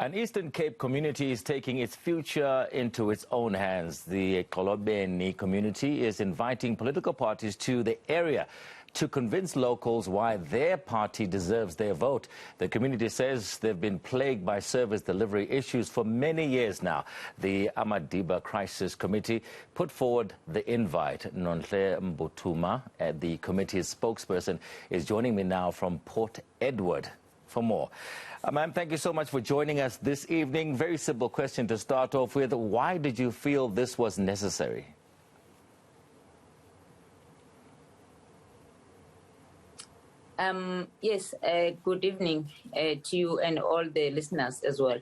An Eastern Cape community is taking its future into its own hands. The Kolobeni community is inviting political parties to the area to convince locals why their party deserves their vote. The community says they've been plagued by service delivery issues for many years now. The Amadiba Crisis Committee put forward the invite. Nonhle Mbthuma, the committee's spokesperson, is joining me now from Port Edward for more. Ma'am, thank you so much for joining us this evening. Very simple question to start off with. Why did you feel this was necessary? Yes, good evening to you and all the listeners as well.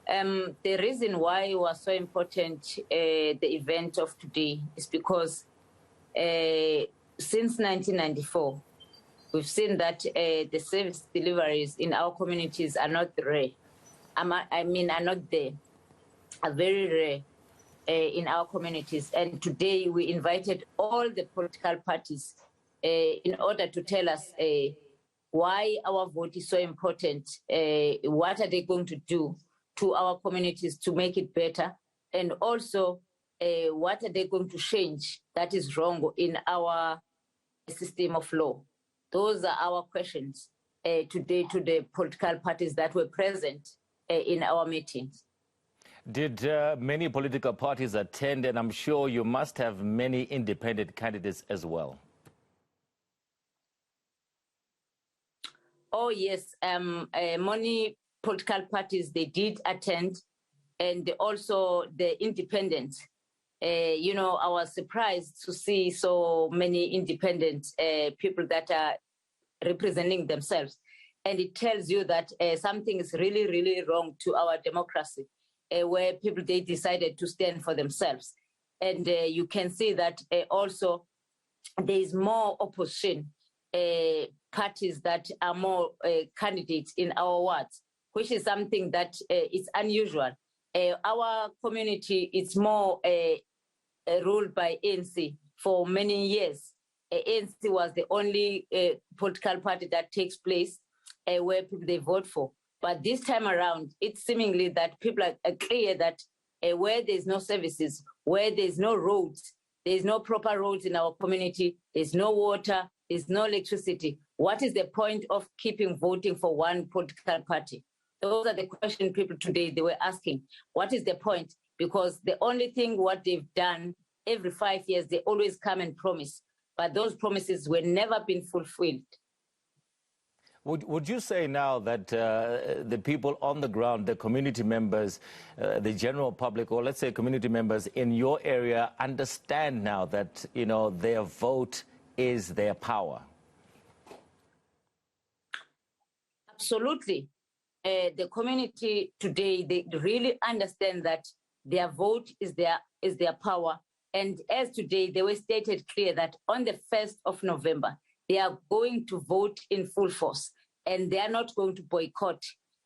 The reason why it was so important, the event of today, is because since 1994, we've seen that the service deliveries in our communities are not rare. Are not there, are very rare in our communities. And today we invited all the political parties in order to tell us why our vote is so important, what are they going to do to our communities to make it better, and also what are they going to change that is wrong in our system of law. Those are our questions today to the political parties that were present in our meetings. Did many political parties attend? And I'm sure you must have many independent candidates as well. Oh, yes. Many political parties, they did attend, and also the independents. I was surprised to see so many independent people that are representing themselves. And it tells you that something is really, really wrong to our democracy, where people, they decided to stand for themselves. And you can see that also there is more opposition parties that are more candidates in our wards, which is something that is unusual. Our community is more ruled by eNCA for many years. eNCA was the only political party that takes place where people they vote for. But this time around, it's seemingly that people are clear that where there's no services, where there's no roads, there's no proper roads in our community, there's no water, there's no electricity. What is the point of keeping voting for one political party? Those are the questions people today, they were asking. What is the point? Because the only thing what they've done, every 5 years, they always come and promise. But those promises were never been fulfilled. Would you say now that the people on the ground, the community members, the general public, or let's say community members in your area understand now that, their vote is their power? Absolutely. The community today, they really understand that their vote is their power. And as today, they were stated clear that on the 1st of November, they are going to vote in full force, and they are not going to boycott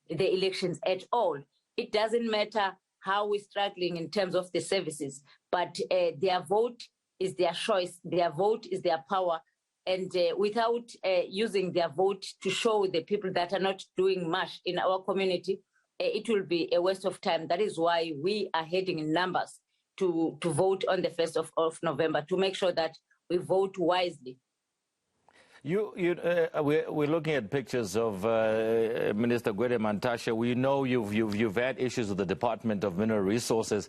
the elections at all. It doesn't matter how we're struggling in terms of the services, but their vote is their choice, their vote is their power, and without using their vote to show the people that are not doing much in our community, it will be a waste of time. That is why we are heading in numbers to vote on the 1st of November, to make sure that we vote wisely. We're looking at pictures of Minister Gwede Mantashe. We know you've had issues with the Department of Mineral Resources,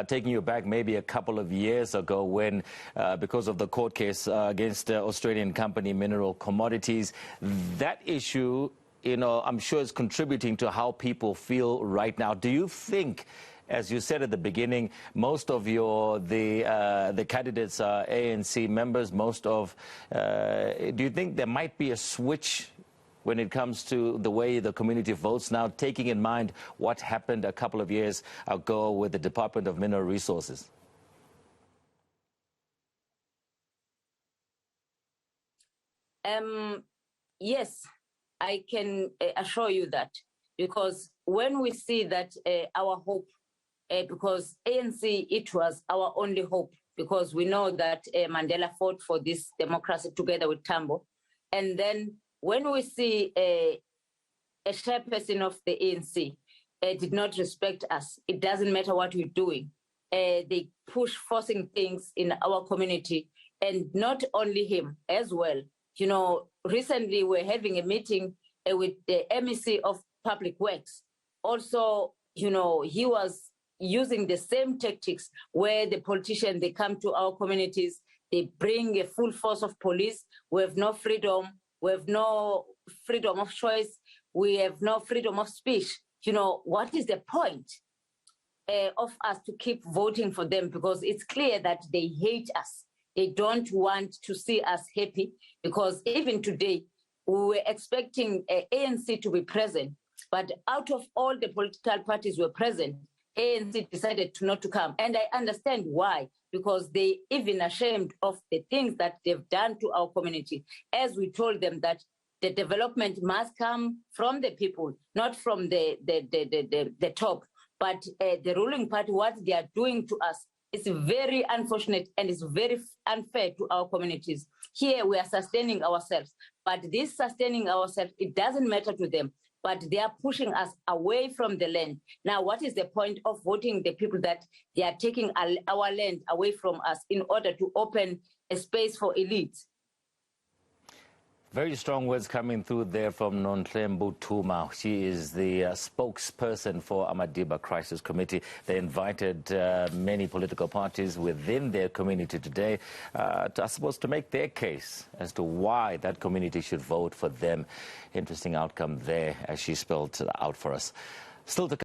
taking you back maybe a couple of years ago when, because of the court case against Australian company Mineral Commodities, that issue, I'm sure is contributing to how people feel right now. Do you think, as you said at the beginning, most of the candidates are ANC members. Do you think there might be a switch when it comes to the way the community votes now, taking in mind what happened a couple of years ago with the Department of Mineral Resources? Yes, I can assure you that, because when we see that our hope, because ANC, it was our only hope, because we know that Mandela fought for this democracy together with Tambo. And then when we see a chairperson of the ANC did not respect us. It doesn't matter what we're doing. They push forcing things in our community, and not only him as well. You know, recently we're having a meeting with the MEC of Public Works. Also, you know, he was using the same tactics where the politicians, they come to our communities, they bring a full force of police. We have no freedom. We have no freedom of choice. We have no freedom of speech. You know, what is the point of us to keep voting for them? Because it's clear that they hate us. They don't want to see us happy, because even today, we were expecting ANC to be present, but out of all the political parties were present, ANC decided not to come. And I understand why, because they even ashamed of the things that they've done to our community. As we told them that the development must come from the people, not from the top. But the ruling party, what they are doing to us, it's very unfortunate and it's very unfair to our communities. Here we are sustaining ourselves, but this sustaining ourselves, it doesn't matter to them, but they are pushing us away from the land. Now, what is the point of voting the people that they are taking our land away from us in order to open a space for elites? Very strong words coming through there from Nonhle Mbthuma. She is the spokesperson for Amadiba Crisis Committee. They invited many political parties within their community today, I suppose, to make their case as to why that community should vote for them. Interesting outcome there, as she spelled out for us. Still to